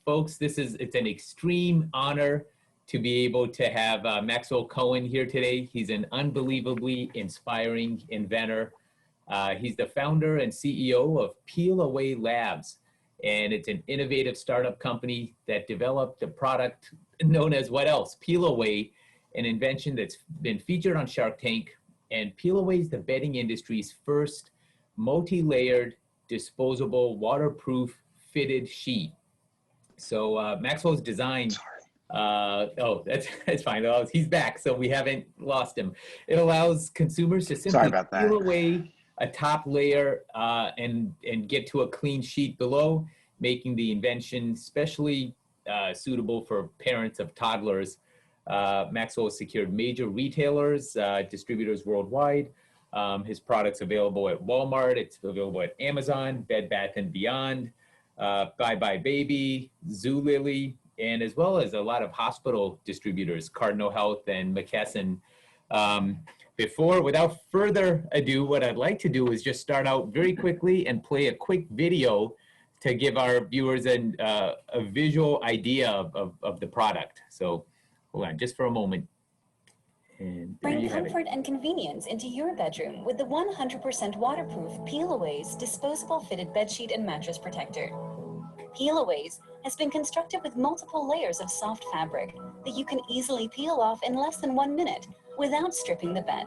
folks, it's an extreme honor to be able to have Maxwell Cohen here today. He's an unbelievably inspiring inventor. He's the founder and CEO of Peel Away Labs, and it's an innovative startup company that developed a product known as what else? Peel Away, an invention that's been featured on Shark Tank. And Peel Away is the bedding industry's first multi-layered, disposable, waterproof, fitted sheet. So Maxwell's designed, that's fine. Oh, he's back, so we haven't lost him. It allows consumers to simply peel away a top layer and get to a clean sheet below, making the invention especially suitable for parents of toddlers. Maxwell has secured major retailers, distributors worldwide. His product's available at Walmart. It's available at Amazon, Bed Bath & Beyond, Bye Bye Baby, Zulily, and as well as a lot of hospital distributors, Cardinal Health and McKesson. Without further ado, what I'd like to do is just start out very quickly and play a quick video to give our viewers a visual idea of the product. So hold on just for a moment. And bring comfort and convenience into your bedroom with the 100% waterproof Peel-Aways disposable fitted bedsheet and mattress protector. Peel-Aways has been constructed with multiple layers of soft fabric that you can easily peel off in less than 1 minute without stripping the bed.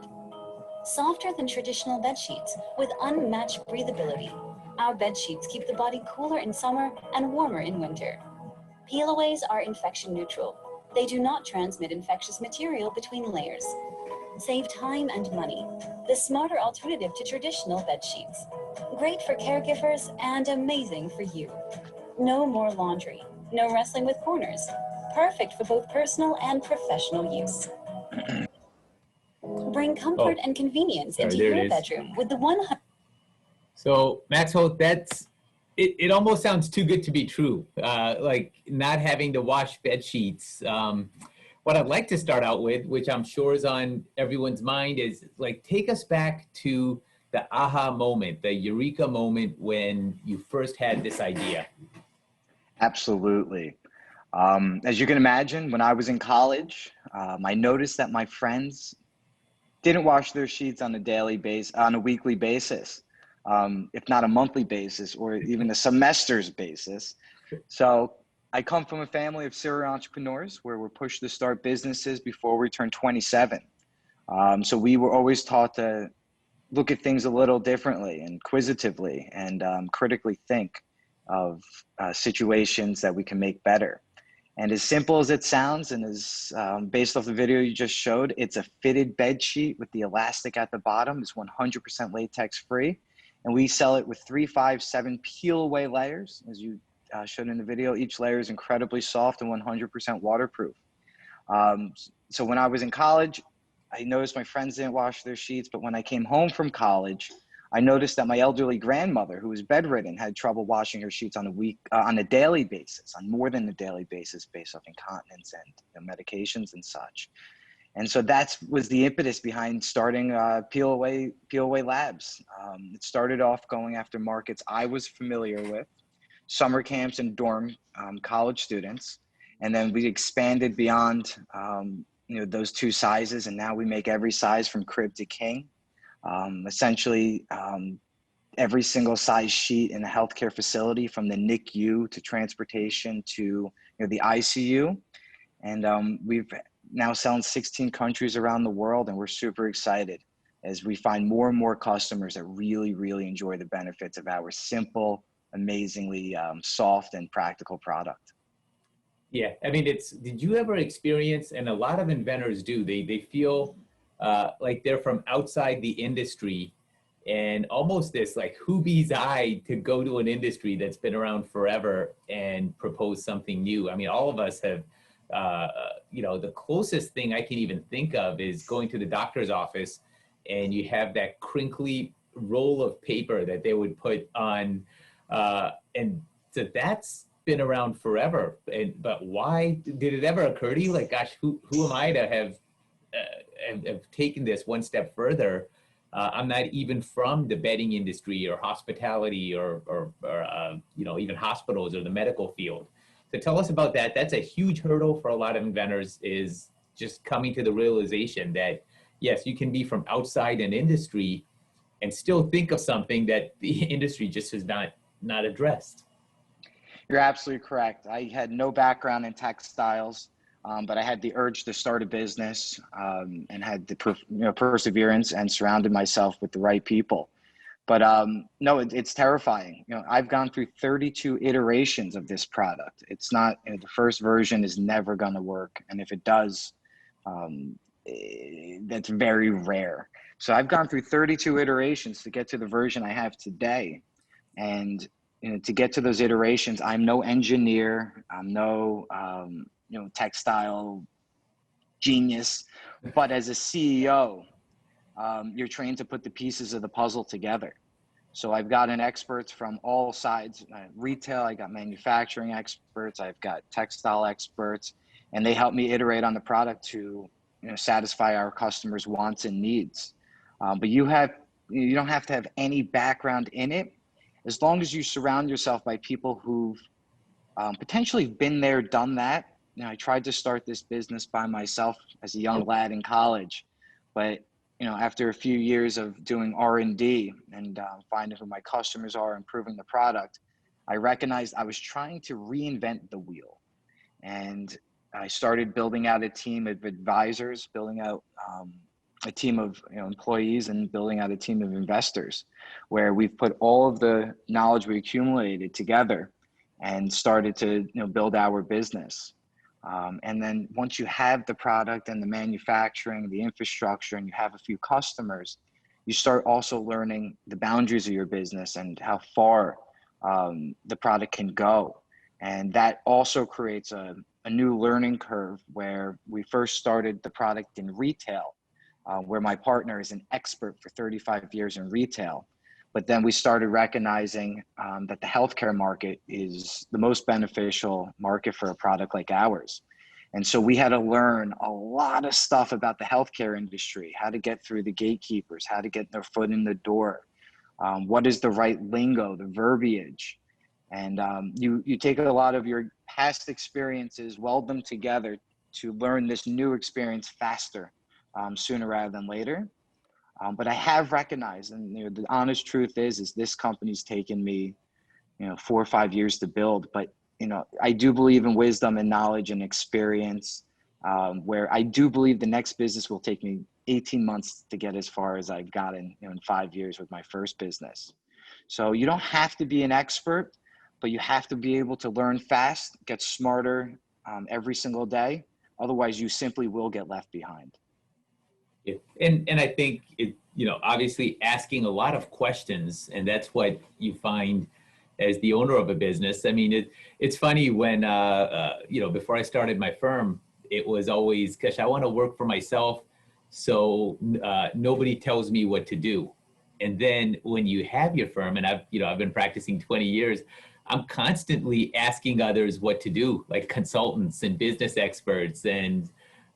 Softer than traditional bed sheets with unmatched breathability, our bed sheets keep the body cooler in summer and warmer in winter. Peel-Aways are infection neutral. They do not transmit infectious material between layers. Save time and money. The smarter alternative to traditional bed sheets. Great for caregivers and amazing for you. No more laundry. No wrestling with corners. Perfect for both personal and professional use. Bring comfort and convenience into your bedroom with the 100. So Maxwell, it almost sounds too good to be true, like not having to wash bed sheets. What I'd like to start out with, which I'm sure is on everyone's mind, is like take us back to the aha moment, the eureka moment when you first had this idea. Absolutely. As you can imagine, when I was in college, I noticed that my friends didn't wash their sheets on a weekly basis. If not a monthly basis or even a semester's basis. So I come from a family of serial entrepreneurs where we're pushed to start businesses before we turn 27. So we were always taught to look at things a little differently, inquisitively, and critically think of situations that we can make better. And as simple as it sounds, and as based off the video you just showed, it's a fitted bed sheet with the elastic at the bottom. It's 100% latex free. And we sell it with 3, 5, 7 peel away layers. As you showed in the video, each layer is incredibly soft and 100% waterproof. So when I was in college, I noticed my friends didn't wash their sheets, but when I came home from college, I noticed that my elderly grandmother, who was bedridden, had trouble washing her sheets on a daily basis, on more than a daily basis, based off incontinence and medications and such. And so that was the impetus behind starting Peel Away Labs. It started off going after markets I was familiar with, summer camps and dorm college students. And then we expanded beyond those two sizes, and now we make every size from crib to king. Essentially, every single size sheet in a healthcare facility, from the NICU to transportation to the ICU. And we've now selling 16 countries around the world, and we're super excited as we find more and more customers that really, really enjoy the benefits of our simple, amazingly soft and practical product. Yeah, I mean, did you ever experience, and a lot of inventors do, they feel like they're from outside the industry, and almost this like who be's eye to go to an industry that's been around forever and propose something new. I mean, all of us have, the closest thing I can even think of is going to the doctor's office and you have that crinkly roll of paper that they would put on, and so that's been around forever. But why did it ever occur to you, like, gosh, who am I to have taken this one step further? I'm not even from the bedding industry or hospitality or even hospitals or the medical field. So tell us about that. That's a huge hurdle for a lot of inventors, is just coming to the realization that, yes, you can be from outside an industry and still think of something that the industry just has not addressed. You're absolutely correct. I had no background in textiles, but I had the urge to start a business, and had the perseverance, and surrounded myself with the right people. But no, it's terrifying. I've gone through 32 iterations of this product. It's not, the first version is never going to work, and if it does, that's very rare. So I've gone through 32 iterations to get to the version I have today. And to get to those iterations, I'm no engineer, I'm no textile genius, but as a CEO, you're trained to put the pieces of the puzzle together. So I've gotten experts from all sides, retail, I got manufacturing experts, I've got textile experts, and they help me iterate on the product to satisfy our customers' wants and needs. But you don't have to have any background in it, as long as you surround yourself by people who've potentially been there, done that. I tried to start this business by myself as a young lad in college, but after a few years of doing R&D and finding who my customers are, improving the product, I recognized I was trying to reinvent the wheel. And I started building out a team of advisors, building out a team of employees, and building out a team of investors, where we've put all of the knowledge we accumulated together and started to build our business. And then once you have the product and the manufacturing, the infrastructure, and you have a few customers, you start also learning the boundaries of your business and how far the product can go. And that also creates a new learning curve, where we first started the product in retail, where my partner is an expert for 35 years in retail. But then we started recognizing that the healthcare market is the most beneficial market for a product like ours. And so we had to learn a lot of stuff about the healthcare industry, how to get through the gatekeepers, how to get their foot in the door, what is the right lingo, the verbiage. And you take a lot of your past experiences, weld them together to learn this new experience faster, sooner rather than later. But I have recognized, and the honest truth is this company's taken me, 4 or 5 years to build. But I do believe in wisdom and knowledge and experience, where I do believe the next business will take me 18 months to get as far as I've gotten in 5 years with my first business. So you don't have to be an expert, but you have to be able to learn fast, get smarter every single day. Otherwise, you simply will get left behind. Yeah. And I think obviously asking a lot of questions, and that's what you find as the owner of a business. I mean, it's funny when, before I started my firm, it was always, gosh, I want to work for myself, so nobody tells me what to do. And then when you have your firm, and I've been practicing 20 years, I'm constantly asking others what to do, like consultants and business experts and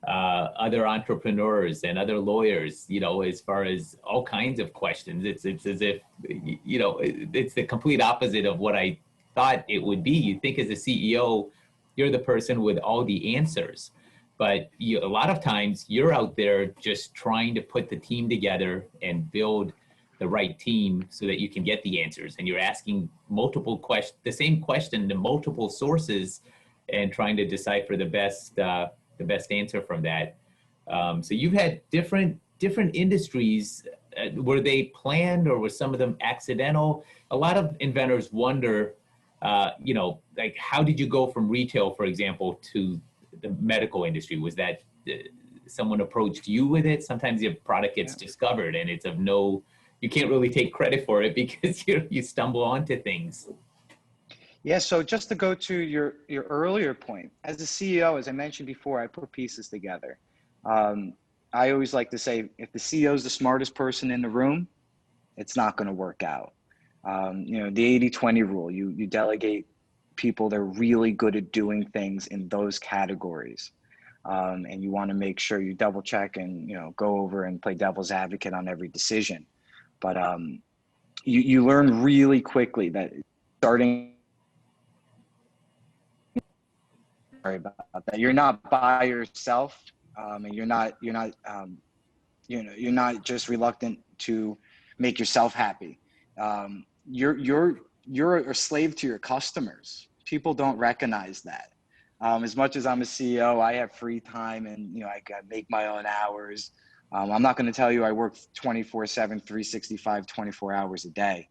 other entrepreneurs and other lawyers, as far as all kinds of questions. It's as if, it's the complete opposite of what I thought it would be. You think as a CEO, you're the person with all the answers, but a lot of times you're out there just trying to put the team together and build the right team so that you can get the answers. And you're asking multiple questions, the same question to multiple sources, and trying to decipher the best answer from that. So you've had different industries. Were they planned, or were some of them accidental? A lot of inventors wonder, like, how did you go from retail, for example, to the medical industry? Was that someone approached you with it? Sometimes your product gets discovered and it's you can't really take credit for it because you stumble onto things. Yeah, so just to go to your earlier point, as a CEO, as I mentioned before, I put pieces together. I always like to say, if the CEO is the smartest person in the room, it's not going to work out. The 80-20 rule, you delegate people that are really good at doing things in those categories. And you want to make sure you double check and, go over and play devil's advocate on every decision. But you learn really quickly that starting about that. You're not by yourself, and you're not you're not just reluctant to make yourself happy. You're a slave to your customers. People don't recognize that. As much as I'm a CEO, I have free time, and I can make my own hours. I'm not going to tell you I work 24/7, 365, 24 hours a day.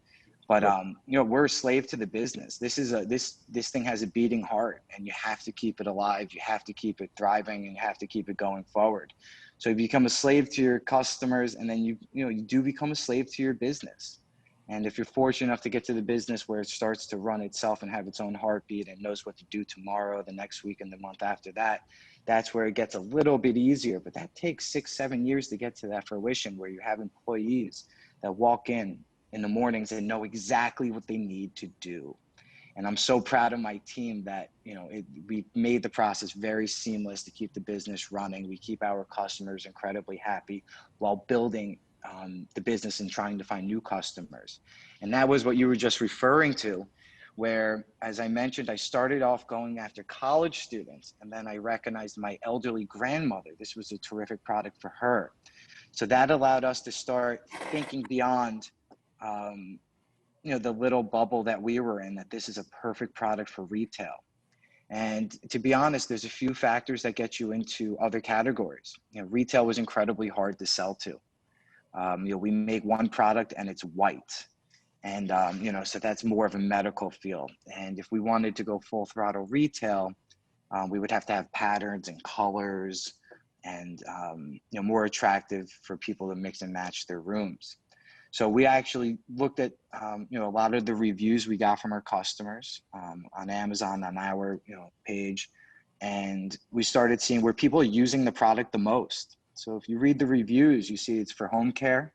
But we're a slave to the business. This thing has a beating heart, and you have to keep it alive. You have to keep it thriving, and you have to keep it going forward. So you become a slave to your customers, and then you do become a slave to your business. And if you're fortunate enough to get to the business where it starts to run itself and have its own heartbeat and knows what to do tomorrow, the next week, and the month after that, that's where it gets a little bit easier. But that takes 6-7 years to get to that fruition, where you have employees that walk in the mornings and know exactly what they need to do. And I'm so proud of my team that, we made the process very seamless to keep the business running. We keep our customers incredibly happy while building the business and trying to find new customers. And that was what you were just referring to, where, as I mentioned, I started off going after college students, and then I recognized my elderly grandmother. This was a terrific product for her. So that allowed us to start thinking beyond the little bubble that we were in, that this is a perfect product for retail. And to be honest, there's a few factors that get you into other categories. Retail was incredibly hard to sell to. We make one product and it's white. And, so that's more of a medical field. And if we wanted to go full throttle retail, we would have to have patterns and colors and, more attractive for people to mix and match their rooms. So we actually looked at, a lot of the reviews we got from our customers on Amazon, on our, page, and we started seeing where people are using the product the most. So if you read the reviews, you see it's for home care.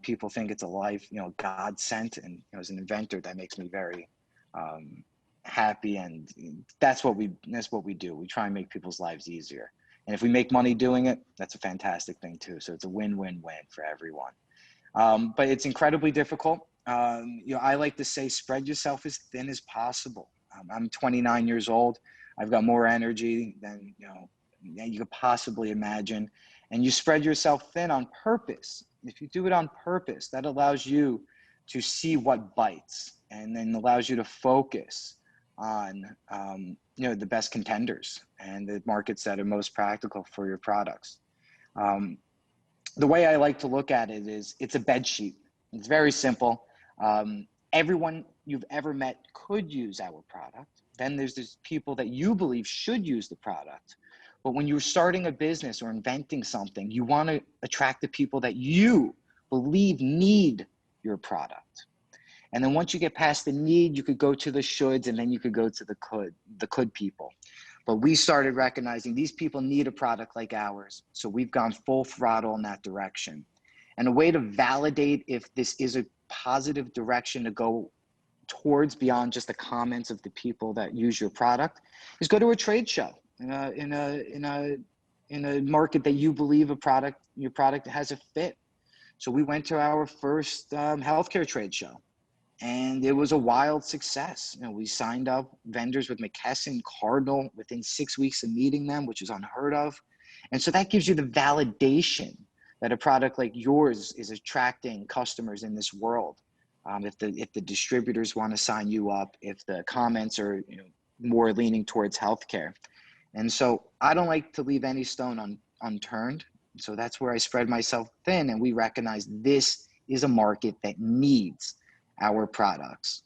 People think it's a life, God sent, and as an inventor, that makes me very happy. And that's what we do. We try and make people's lives easier. And if we make money doing it, that's a fantastic thing too. So it's a win-win-win for everyone. But it's incredibly difficult. I like to say, spread yourself as thin as possible. I'm 29 years old. I've got more energy than you could possibly imagine. And you spread yourself thin on purpose. If you do it on purpose, that allows you to see what bites, and then allows you to focus on the best contenders and the markets that are most practical for your products. The way I like to look at it is, it's a bed sheet. It's very simple. Everyone you've ever met could use our product. Then there's these people that you believe should use the product. But when you're starting a business or inventing something, you want to attract the people that you believe need your product. And then once you get past the need, you could go to the shoulds, and then you could go to the could people. But we started recognizing these people need a product like ours. So we've gone full throttle in that direction. And a way to validate if this is a positive direction to go towards, beyond just the comments of the people that use your product, is go to a trade show in a market that you believe your product has a fit. So we went to our first healthcare trade show, and it was a wild success. We signed up vendors with McKesson, Cardinal within 6 weeks of meeting them, which is unheard of. And so that gives you the validation that a product like yours is attracting customers in this world. If the distributors want to sign you up, if the comments are more leaning towards healthcare. And so I don't like to leave any stone unturned. So that's where I spread myself thin, and we recognize this is a market that needs our products.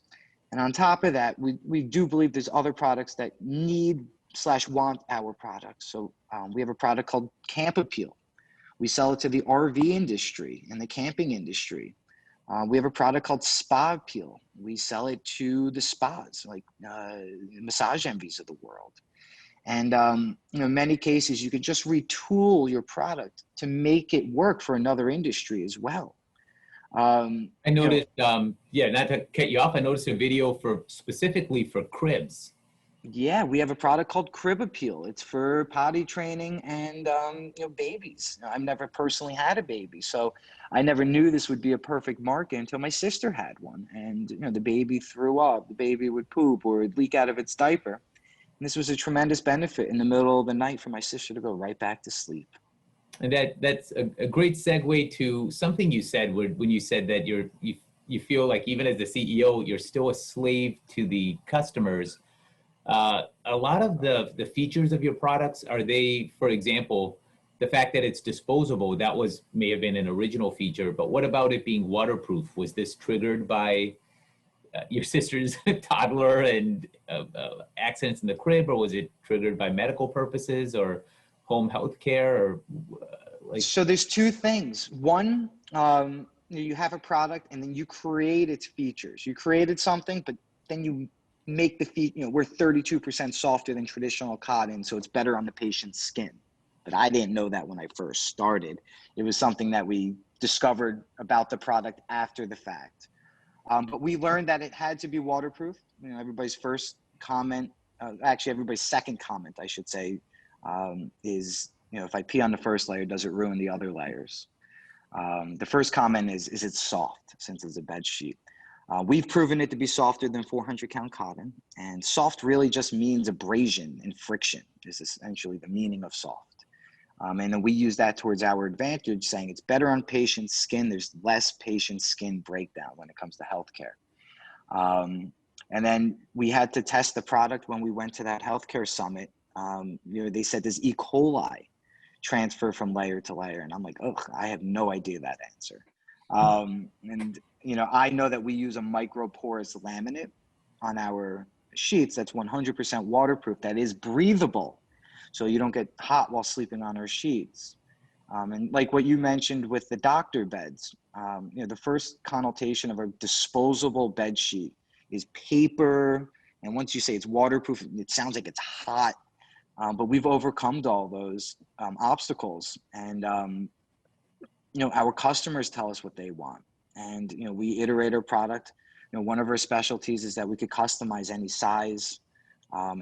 And on top of that, we do believe there's other products that need/want our products. So we have a product called Camp Appeal. We sell it to the RV industry and the camping industry. We have a product called Spa Appeal. We sell it to the spas, like massage envies of the world. And in many cases, you could just retool your product to make it work for another industry as well. I noticed, not to cut you off, I noticed a video specifically for cribs. Yeah, we have a product called Crib Appeal. It's for potty training and babies. I've never personally had a baby, so I never knew this would be a perfect market until my sister had one. And the baby threw up, the baby would poop or would leak out of its diaper. And this was a tremendous benefit in the middle of the night for my sister to go right back to sleep. And that's a great segue to something you said when you said that you feel like even as the CEO, you're still a slave to the customers. A lot of the features of your products, are they, for example, the fact that it's disposable, that may have been an original feature, but what about it being waterproof? Was this triggered by your sister's toddler and accidents in the crib, or was it triggered by medical purposes or home health care, or like? So there's two things. One, you have a product and then you create its features. You created something, but then you make the feet, we're 32% softer than traditional cotton, so it's better on the patient's skin. But I didn't know that when I first started. It was something that we discovered about the product after the fact. But we learned that it had to be waterproof. Everybody's first comment, actually everybody's second comment, I should say, is, if I pee on the first layer, does it ruin the other layers? The first comment is it soft, since it's a bed sheet? We've proven it to be softer than 400 count cotton, and soft really just means abrasion and friction is essentially the meaning of soft. And then we use that towards our advantage, saying it's better on patient's skin. There's less patient skin breakdown when it comes to healthcare. And then we had to test the product when we went to that healthcare summit. They said there's E. coli transfer from layer to layer. And I'm like, oh, I have no idea that answer. And I know that we use a microporous laminate on our sheets that's 100% waterproof, that is breathable, so you don't get hot while sleeping on our sheets. And like what you mentioned with the doctor beds, the first connotation of a disposable bed sheet is paper. And once you say it's waterproof, it sounds like it's hot. But we've overcome all those obstacles. And, our customers tell us what they want. And, we iterate our product. One of our specialties is that we could customize any size,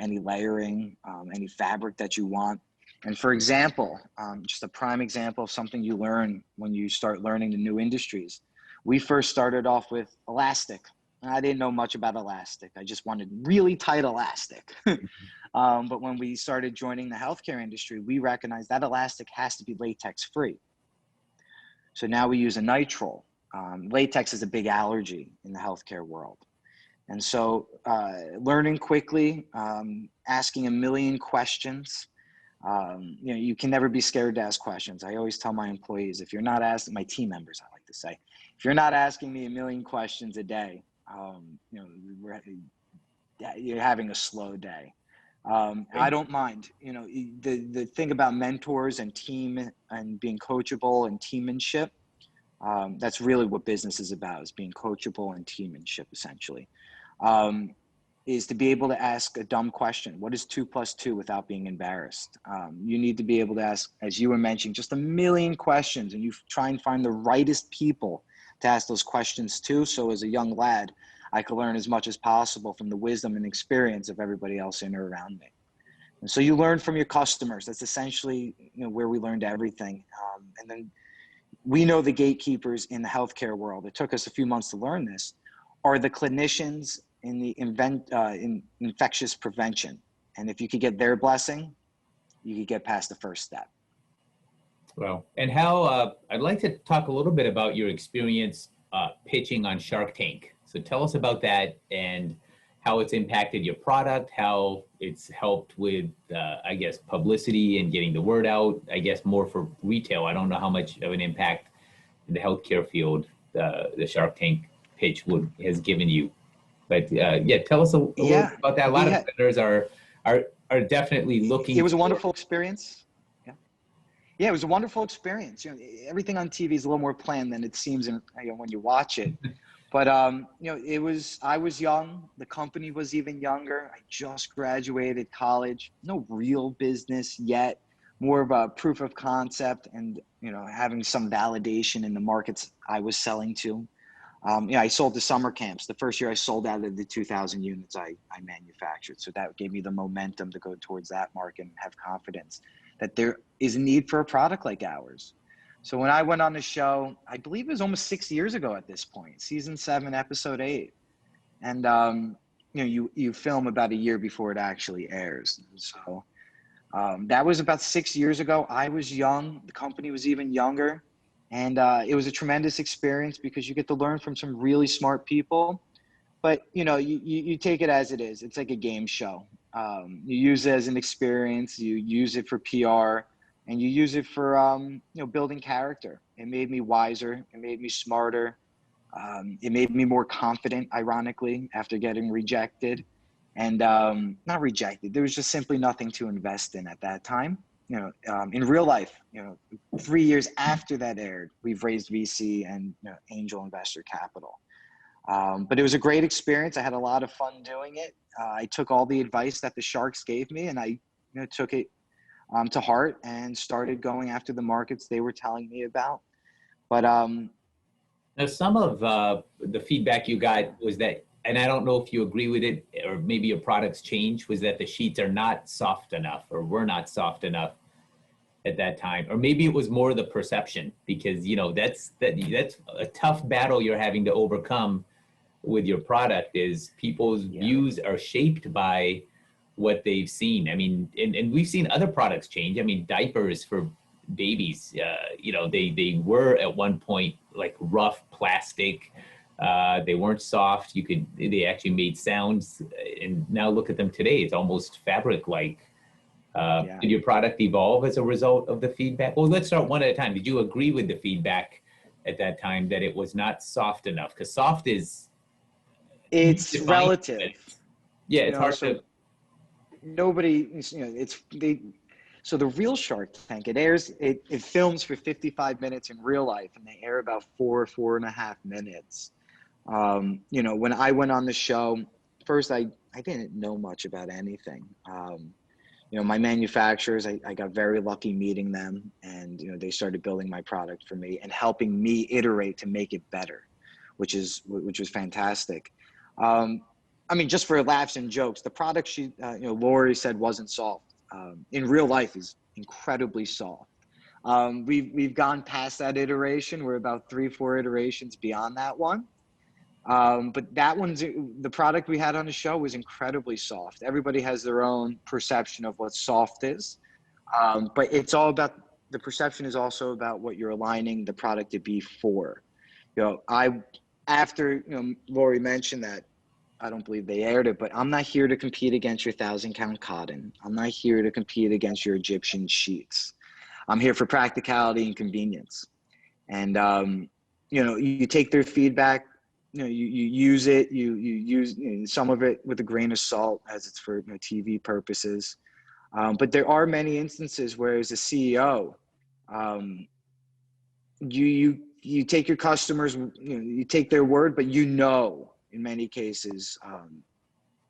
any layering, any fabric that you want. And for example, just a prime example of something you learn when you start learning the new industries. We first started off with elastic. I didn't know much about elastic. I just wanted really tight elastic. But when we started joining the healthcare industry, we recognized that elastic has to be latex free. So now we use a nitrile. Latex is a big allergy in the healthcare world. And so learning quickly, asking a million questions. You can never be scared to ask questions. I always tell my employees, if you're not asking, my team members, I like to say, if you're not asking me a million questions a day, you're having a slow day. I don't mind. The thing about mentors and team and being coachable and teammanship, that's really what business is about, is being coachable and teammanship, essentially. Is to be able to ask a dumb question. What is 2 + 2 without being embarrassed? You need to be able to ask, as you were mentioning, just a million questions, and you try and find the rightest people to ask those questions to. So as a young lad, I could learn as much as possible from the wisdom and experience of everybody else in or around me. And so you learn from your customers. That's essentially where we learned everything. And then we know the gatekeepers in the healthcare world, it took us a few months to learn this, are the clinicians in the in infectious prevention. And if you could get their blessing, you could get past the first step. Well, and how, I'd like to talk a little bit about your experience pitching on Shark Tank. So tell us about that and how it's impacted your product, how it's helped with, I guess, publicity and getting the word out, I guess more for retail. I don't know how much of an impact in the healthcare field the Shark Tank pitch has given you. But tell us a little bit about that. A lot of vendors are definitely looking. It was a wonderful experience. Yeah, it was a wonderful experience. Everything on TV is a little more planned than it seems when you watch it. But I was young. The company was even younger. I just graduated college. No real business yet. More of a proof of concept and having some validation in the markets I was selling to. I sold to summer camps. The first year I sold out of the 2,000 units I manufactured. So that gave me the momentum to go towards that market and have confidence that there is a need for a product like ours. So when I went on the show, I believe it was almost 6 years ago at this point, season 7, episode 8. And, you film about a year before it actually airs. So that was about 6 years ago. I was young. The company was even younger. And it was a tremendous experience because you get to learn from some really smart people. But, you take it as it is. It's like a game show. You use it as an experience. You use it for PR. And you use it for, building character. It made me wiser. It made me smarter. It made me more confident, ironically, after getting rejected. And not rejected. There was just simply nothing to invest in at that time. In real life, 3 years after that aired, we've raised VC and angel investor capital. But it was a great experience. I had a lot of fun doing it. I took all the advice that the sharks gave me, and I took it to heart and started going after the markets they were telling me about. But now, some of the feedback you got was that, and I don't know if you agree with it, or maybe your products change, was that the sheets are not soft enough, or were not soft enough at that time, or maybe it was more the perception, because that's a tough battle you're having to overcome with your product. Is people's views are shaped by what they've seen. I mean, and we've seen other products change. I mean, diapers for babies, they were at one point like rough plastic. They weren't soft. They actually made sounds, and now look at them today. It's almost fabric-like. Did your product evolve as a result of the feedback? Well, let's start one at a time. Did you agree with the feedback at that time that it was not soft enough? Because soft is... it's relative. Yeah, it's hard to... Nobody, so the real Shark Tank, it films for 55 minutes in real life, and they air about 4.5 minutes. When I went on the show, first, I didn't know much about anything. My manufacturers, I got very lucky meeting them, and, they started building my product for me and helping me iterate to make it better, which was fantastic. Just for laughs and jokes, the product Lori said wasn't soft. In real life is incredibly soft. We've gone past that iteration. We're about 3-4 iterations beyond that one. But the product we had on the show was incredibly soft. Everybody has their own perception of what soft is. But it's all about, the perception is also about what you're aligning the product to be for. After Lori mentioned that, I don't believe they aired it, but I'm not here to compete against your 1,000-count cotton. I'm not here to compete against your Egyptian sheets. I'm here for practicality and convenience. And, you take their feedback, you use it, you use some of it with a grain of salt as it's for TV purposes. But there are many instances where as a CEO, you take your customers, you take their word, but in many cases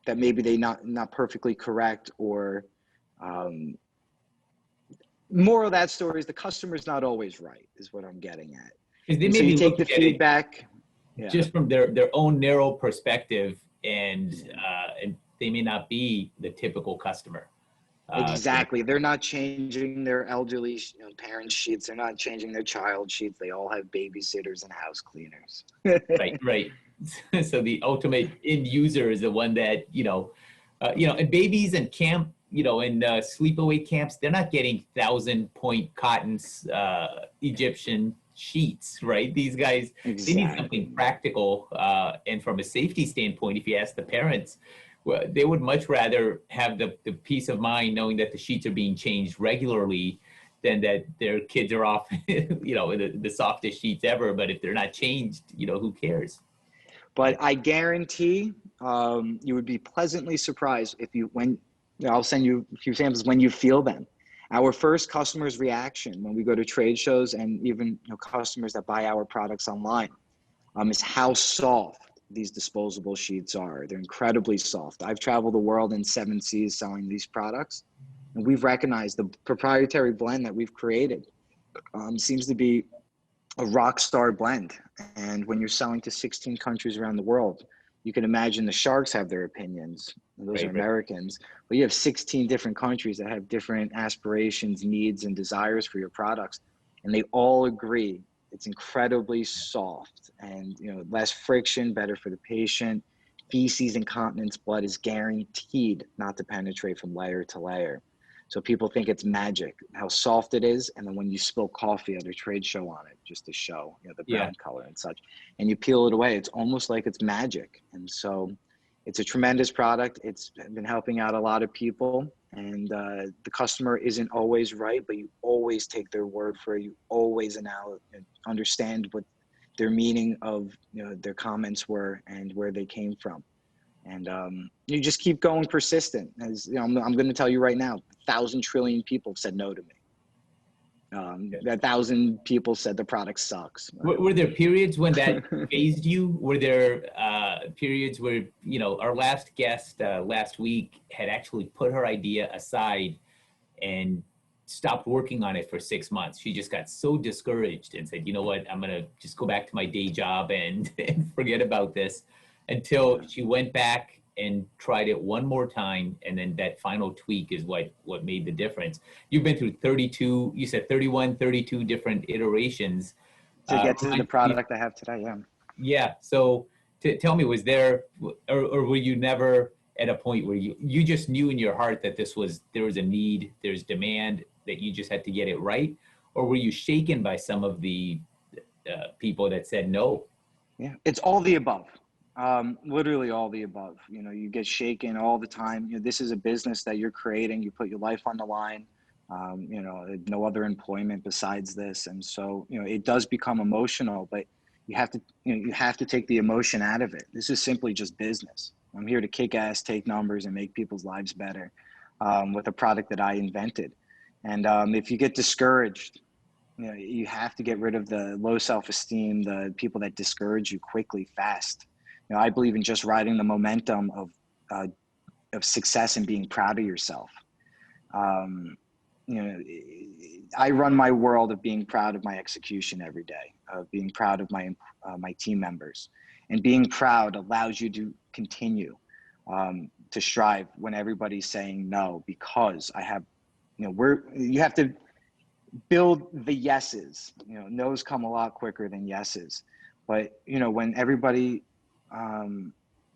that maybe they not perfectly correct, or moral of that story is the customer's not always right, is what I'm getting at. So you take the feedback just from their own narrow perspective, and they may not be the typical customer. Exactly. They're not changing their elderly parents' sheets. They're not changing their child sheets. They all have babysitters and house cleaners. Right. So the ultimate end user is the one that, and babies and camp, in sleepaway camps, they're not getting 1,000-point cotton Egyptian sheets, right? These guys, They need something practical. And from a safety standpoint, if you ask the parents, well, they would much rather have the peace of mind knowing that the sheets are being changed regularly than that their kids are off, in the softest sheets ever. But if they're not changed, who cares? But I guarantee you would be pleasantly surprised I'll send you a few samples when you feel them. Our first customer's reaction when we go to trade shows, and even customers that buy our products online, is how soft these disposable sheets are. They're incredibly soft. I've traveled the world in 7 seas selling these products, and we've recognized the proprietary blend that we've created seems to be a rock star blend. And when you're selling to 16 countries around the world, you can imagine the sharks have their opinions. Those are Americans, but you have 16 different countries that have different aspirations, needs, and desires for your products. And they all agree it's incredibly soft and less friction, better for the patient, feces, incontinence, blood is guaranteed not to penetrate from layer to layer. So people think it's magic, how soft it is. And then when you spill coffee at a trade show on it, just to show, the Yeah. brown color and such, and you peel it away, it's almost like it's magic. And so it's a tremendous product. It's been helping out a lot of people, and the customer isn't always right, but you always take their word for it. You always understand what their meaning of their comments were and where they came from. And you just keep going persistent. As I'm going to tell you right now, 1,000 trillion people have said no to me. 1,000 people said the product sucks. Were there periods when that phased you? Were there periods where, our last guest last week had actually put her idea aside and stopped working on it for 6 months? She just got so discouraged and said, you know what, I'm going to just go back to my day job and forget about this, until she went back and tried it one more time. And then that final tweak is what made the difference. You've been through 32, you said 31, 32 different iterations. To get to the product I have today, yeah. Yeah, so tell me, was there, or were you never at a point where you just knew in your heart that there was a need, there's demand, that you just had to get it right? Or were you shaken by some of the people that said no? Yeah, it's all the above. Literally all the above. You get shaken all the time. This is a business that you're creating. You put your life on the line. No other employment besides this, and so it does become emotional. But you have to take the emotion out of it. This is simply just business. I'm here to kick ass, take numbers, and make people's lives better with a product that I invented. And if you get discouraged, you have to get rid of the low self-esteem, the people that discourage you quickly, fast. I believe in just riding the momentum of success and being proud of yourself. I run my world of being proud of my execution every day, of being proud of my team members, and being proud allows you to continue to strive when everybody's saying no, because I have, you have to build the yeses. No's come a lot quicker than yeses. But when everybody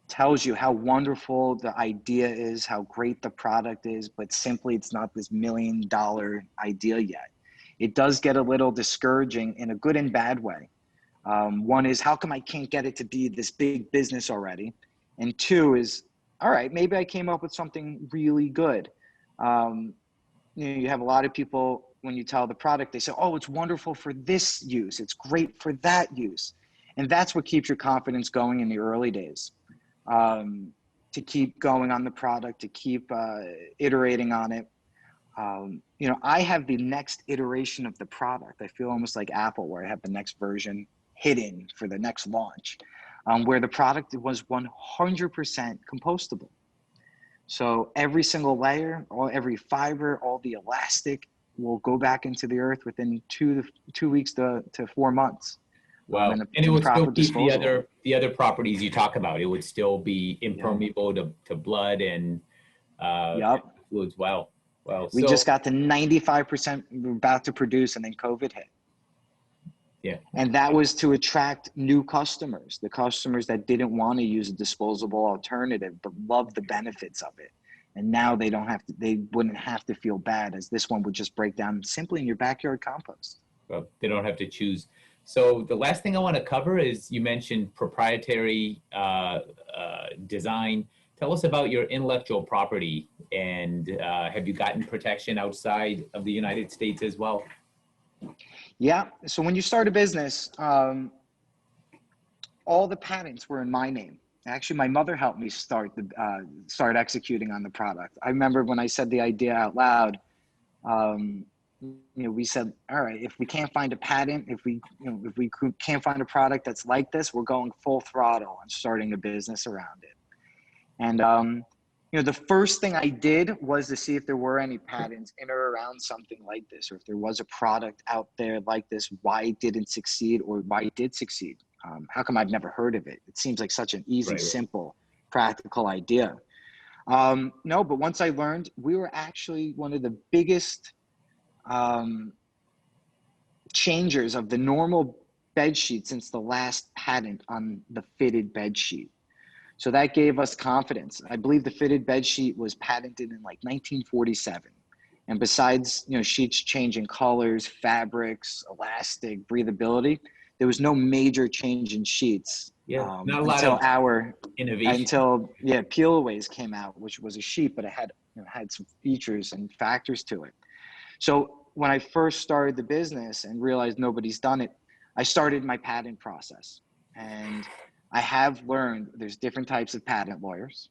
tells you how wonderful the idea is, how great the product is, but simply it's not this $1 million idea yet, it does get a little discouraging in a good and bad way. One is, how come I can't get it to be this big business already? And two is, all right, maybe I came up with something really good. You have a lot of people, when you tell the product, they say, oh, it's wonderful for this use, it's great for that use. And that's what keeps your confidence going in the early days. To keep going on the product, to keep iterating on it. I have the next iteration of the product. I feel almost like Apple, where I have the next version hidden for the next launch, where the product was 100% compostable. So every single layer, every fiber, all the elastic will go back into the earth within 2 weeks to 4 months. Wow. And it would still keep the other properties you talk about. It would still be impermeable to blood and fluids. Wow. We just got to 95% we were about to produce, and then COVID hit. Yeah. And that was to attract new customers, the customers that didn't want to use a disposable alternative, but loved the benefits of it. And now they wouldn't have to feel bad, as this one would just break down simply in your backyard compost. Well, they don't have to choose. So the last thing I want to cover is, you mentioned proprietary design. Tell us about your intellectual property, and have you gotten protection outside of the United States as well? Yeah. So when you start a business, all the patents were in my name. Actually, my mother helped me start executing on the product. I remember when I said the idea out loud, we said, all right, if we can't find a patent, if we can't find a product that's like this, we're going full throttle and starting a business around it. And, the first thing I did was to see if there were any patents in or around something like this, or if there was a product out there like this, why it didn't succeed or why it did succeed. How come I've never heard of it? It seems like such an easy, simple, practical idea. No, but once I learned, we were actually one of the biggest changers of the normal bed sheet since the last patent on the fitted bed sheet. So that gave us confidence. I believe the fitted bed sheet was patented in like 1947. And besides, sheets changing colors, fabrics, elastic, breathability, there was no major change in sheets Yeah, not a lot of innovation. Peelaways came out, which was a sheet, but it had some features and factors to it. So when I first started the business and realized nobody's done it, I started my patent process. And I have learned there's different types of patent lawyers.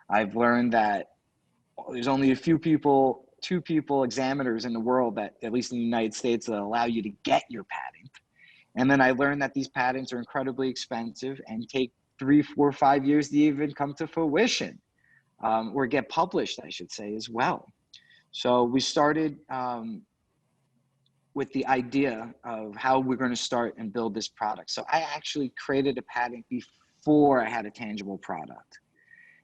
I've learned that there's only two people, examiners in the world that, at least in the United States, that allow you to get your patent. And then I learned that these patents are incredibly expensive and take 3, 4, 5 years to even come to fruition, or get published, I should say, as well. So we started with the idea of how we're going to start and build this product. So I actually created a patent before I had a tangible product.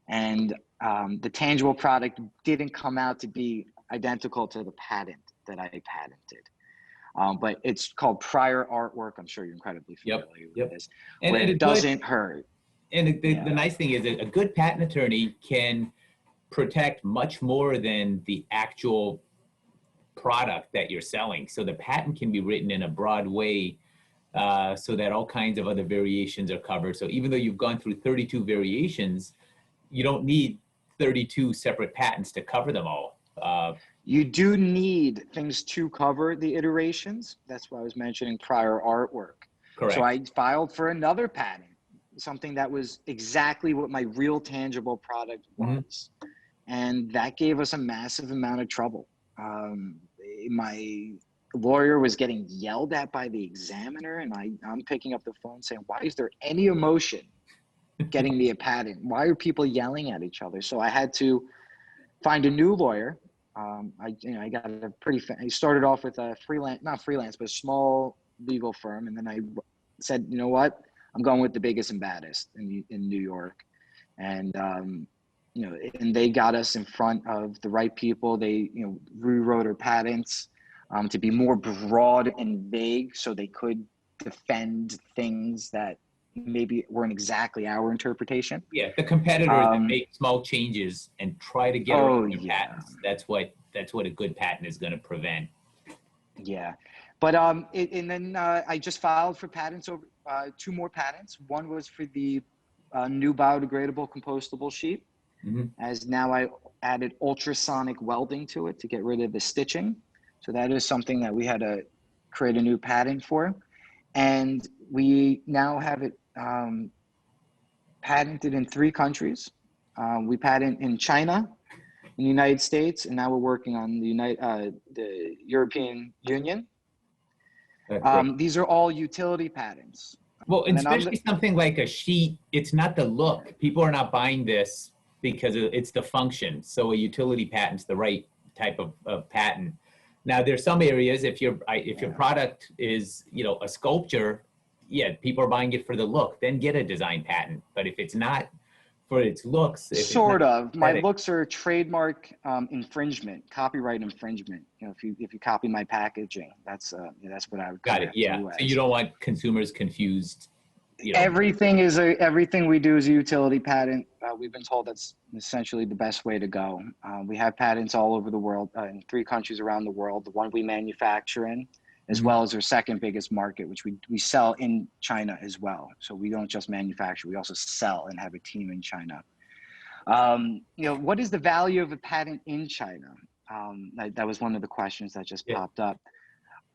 And the tangible product didn't come out to be identical to the patent that I patented. But it's called prior artwork. I'm sure you're incredibly familiar with this. And it doesn't hurt. And the nice thing is a good patent attorney can protect much more than the actual product that you're selling. So the patent can be written in a broad way so that all kinds of other variations are covered. So even though you've gone through 32 variations, you don't need 32 separate patents to cover them all. You do need things to cover the iterations. That's why I was mentioning prior artwork. Correct. So I filed for another patent, something that was exactly what my real tangible product was. And that gave us a massive amount of trouble. My lawyer was getting yelled at by the examiner, and I'm picking up the phone saying, why is there any emotion getting me a patent? Why are people yelling at each other? So I had to find a new lawyer. I got I started off with a not freelance, but a small legal firm. And then I said, you know what? I'm going with the biggest and baddest in New York. And, and they got us in front of the right people. They, rewrote our patents to be more broad and vague so they could defend things that maybe weren't exactly our interpretation. Yeah, the competitors that make small changes and try to get around their patents. That's what a good patent is going to prevent. Yeah, but and then I just filed for patents over 2 more patents. One was for the new biodegradable compostable sheet. As now I added ultrasonic welding to it to get rid of the stitching. So that is something that we had to create a new patent for. And we now have it patented in 3 countries. We patent in China, in the United States, and now we're working on the European Union. These are all utility patents. Well, and especially something like a sheet, it's not the look. People are not buying this because it's the function. So a utility patent's the right type of patent. Now, there's some areas, if your product is, a sculpture, yeah, people are buying it for the look, then get a design patent. But if it's not for its looks. My looks are trademark infringement, copyright infringement. If you copy my packaging, that's what I would got it. Yeah. So you don't want consumers confused. Everything we do is a utility patent. We've been told that's essentially the best way to go. We have patents all over the world, in 3 countries around the world. The one we manufacture in, as well as our second biggest market, which we sell in China as well. So we don't just manufacture, we also sell and have a team in China. What is the value of a patent in China? That was one of the questions that just popped up.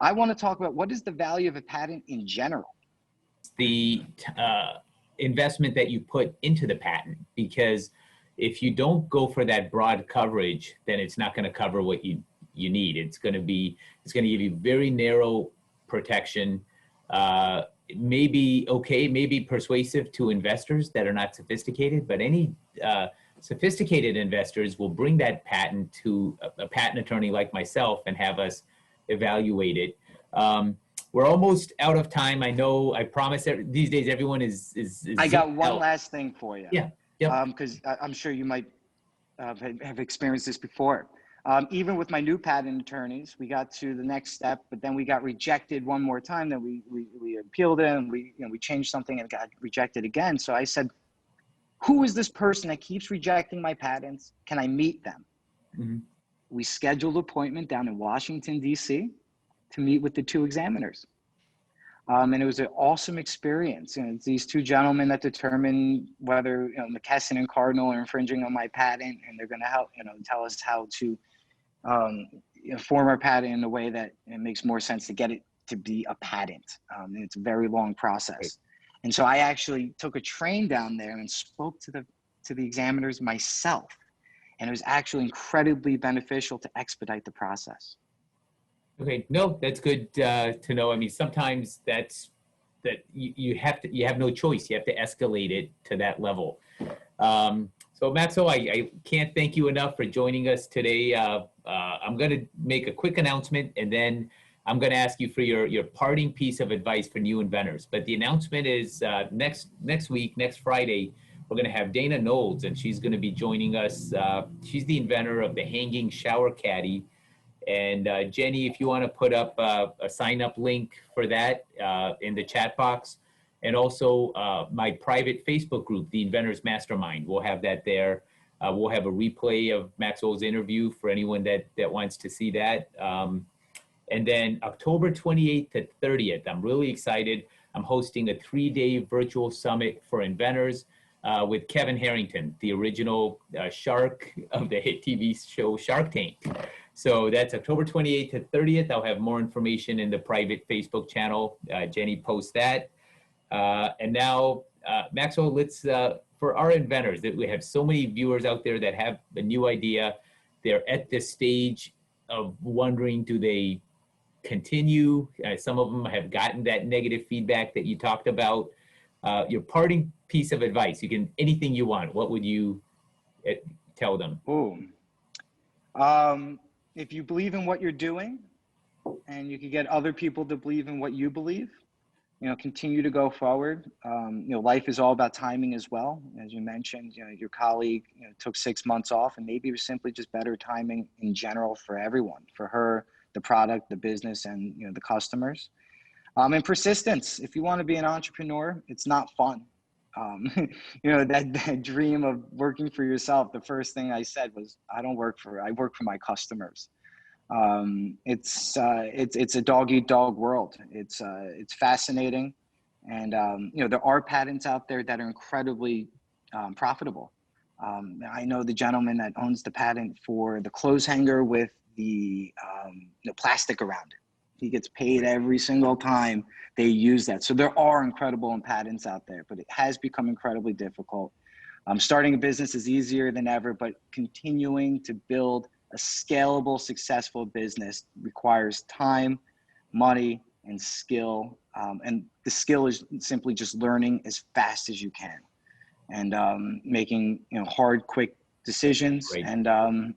I want to talk about what is the value of a patent in general? The investment that you put into the patent, because if you don't go for that broad coverage, then it's not going to cover what you need. It's going to give you very narrow protection. Maybe persuasive to investors that are not sophisticated, but any sophisticated investors will bring that patent to a patent attorney like myself and have us evaluate it. We're almost out of time. I know. I promise. These days, everyone is I got one last thing for you. Yeah. Yep. Because I'm sure you might have experienced this before. Even with my new patent attorneys, we got to the next step, but then we got rejected one more time. Then we appealed it, and we changed something and got rejected again. So I said, Who is this person that keeps rejecting my patents? Can I meet them? Mhm. We scheduled an appointment down in Washington, D.C. to meet with the two examiners. And it was an awesome experience. And it's these two gentlemen that determine whether, McKesson and Cardinal are infringing on my patent, and they're going to help, tell us how to form our patent in a way that it makes more sense to get it to be a patent. And it's a very long process. Right. And so I actually took a train down there and spoke to the examiners myself. And it was actually incredibly beneficial to expedite the process. Okay, no, that's good to know. I mean, sometimes you have no choice. You have to escalate it to that level. So Maxwell, I can't thank you enough for joining us today. I'm going to make a quick announcement, and then I'm going to ask you for your parting piece of advice for new inventors. But the announcement is next week, next Friday, we're going to have Dana Knowles, and she's going to be joining us. She's the inventor of the hanging shower caddy. And Jenny, if you want to put up a sign-up link for that in the chat box, and also my private Facebook group, the Inventors Mastermind, we'll have that there. We'll have a replay of Maxwell's interview for anyone that wants to see that. And then October 28th to 30th, I'm really excited. I'm hosting a 3-day virtual summit for inventors with Kevin Harrington, the original shark of the hit TV show Shark Tank. So that's October 28th to 30th. I'll have more information in the private Facebook channel. Jenny posts that. And now, Maxwell, let's, for our inventors, that we have so many viewers out there that have a new idea. They're at this stage of wondering, do they continue? Some of them have gotten that negative feedback that you talked about. Your parting piece of advice, anything you want, what would you tell them? If you believe in what you're doing and you can get other people to believe in what you believe, continue to go forward. Life is all about timing as well. As you mentioned, your colleague took 6 months off, and maybe it was simply just better timing in general for everyone, for her, the product, the business, and the customers. And persistence. If you want to be an entrepreneur, it's not fun. That dream of working for yourself, the first thing I said was, I work for my customers. It's a dog eat dog world. It's fascinating. And, there are patents out there that are incredibly profitable. I know the gentleman that owns the patent for the clothes hanger with the plastic around it. He gets paid every single time they use that. So there are incredible patents out there, but it has become incredibly difficult. Starting a business is easier than ever, but continuing to build a scalable, successful business requires time, money, and skill. And the skill is simply just learning as fast as you can, and making hard, quick decisions. Great. And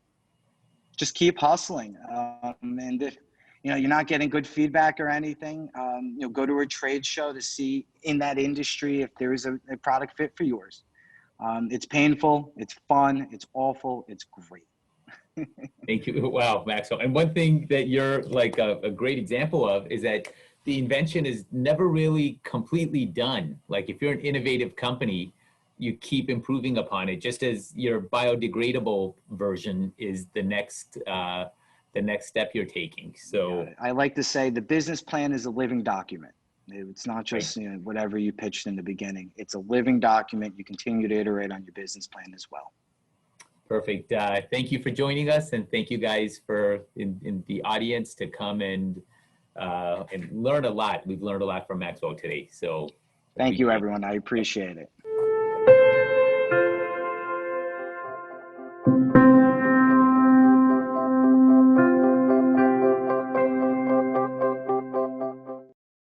just keep hustling. And if you're not getting good feedback or anything, go to a trade show to see in that industry if there is a product fit for yours. It's painful, it's fun, it's awful, it's great. Thank you. Wow, Maxwell. And one thing that you're like a great example of is that the invention is never really completely done. Like if you're an innovative company, you keep improving upon it, just as your biodegradable version is the next step you're taking. So I like to say the business plan is a living document. It's not just whatever you pitched in the beginning. It's a living document. You continue to iterate on your business plan as well. Perfect. Thank you for joining us, and thank you guys for in the audience to come and learn a lot. We've learned a lot from Maxwell today. So thank you, everyone. I appreciate it.